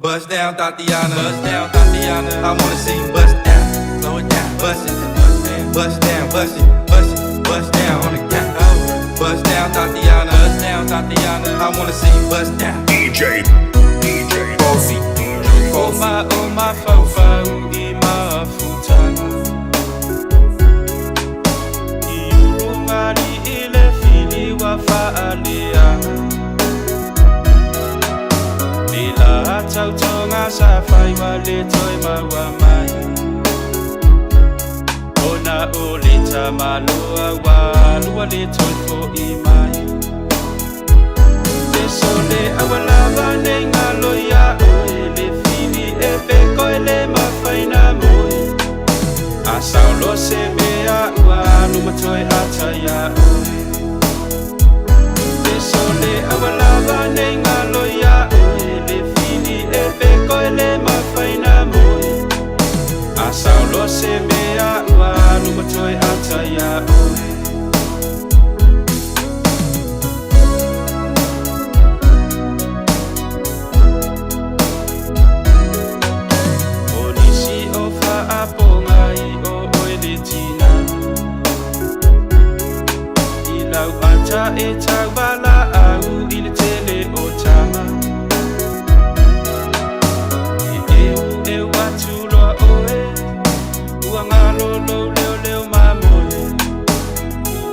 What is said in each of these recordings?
Bust down, Tatiana. Bust down, Tatiana. I wanna see you bust down. Slow it down. Bust it. Bust down. Bust it. Bust it. Bust down on the count. Bust down, Tatiana. Bust down, Tatiana. I wanna see you bust down. DJ Bossy. Oh my fofa ima futana. Iulungari ile fili wa faalia. Bila tautonga safai wale toi mawamai. Ona olita malua walua le toi fo imai. Desole awalava ne ngaloya ele fini epe koele mafaina moi. Asaulo semea walu matoi ataya oi. Desole awalava ne ngaloya ele fini epe koele mafaina moi. Asaulo semea walu matoi ataya oi. E tagbala au il tele otama. E watu lo oe. Uangalo lo leo mamoe.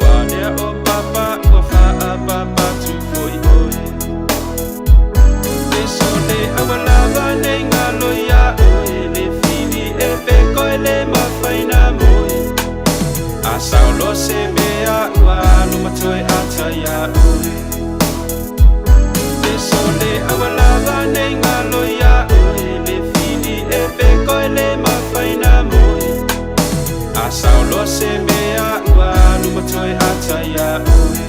Uanea o papa wafa papa tu foi oe. Desole awalava ne ngalo ya oe. Le fini e peko ele mafaina moe. Asaulo semea walu matoi ataya oi. Desole awalava ne ngalo ya oi. Le fini e peko ele mafaina moi. Asaulo semea walu matoi ataya oi.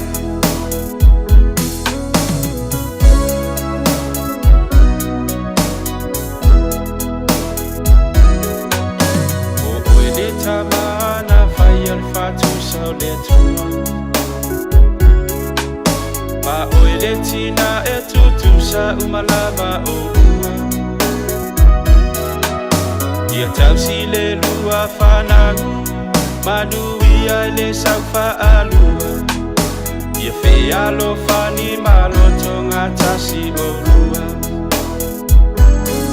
O ele tamana fayal fatu saule tua. Ma oile tina e tutusa umalava olua. Ia tausi le lua whanagu. Maduia le saufa alua. Ia fealo fani maloto ngatasi olua.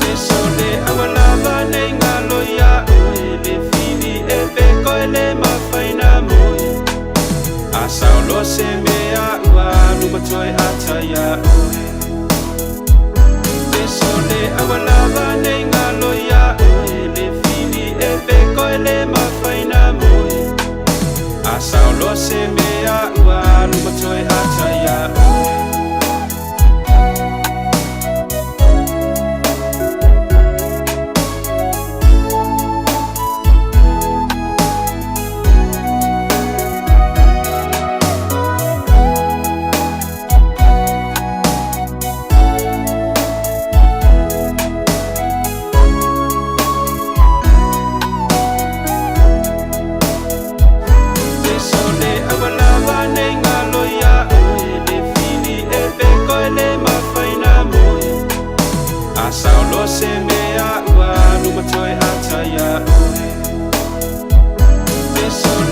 Desole awalava ne ngalo ya oe. Le fini e peko ele mafaina moi. Asaulo semea walu matoi ataya oe. Desole awalava ne ngalo ya oe. Le fini e peko ele mafaina moi. Asaulo semea walu matoi ataya oe. Asaulo semea walu matoi ataya oe. Desole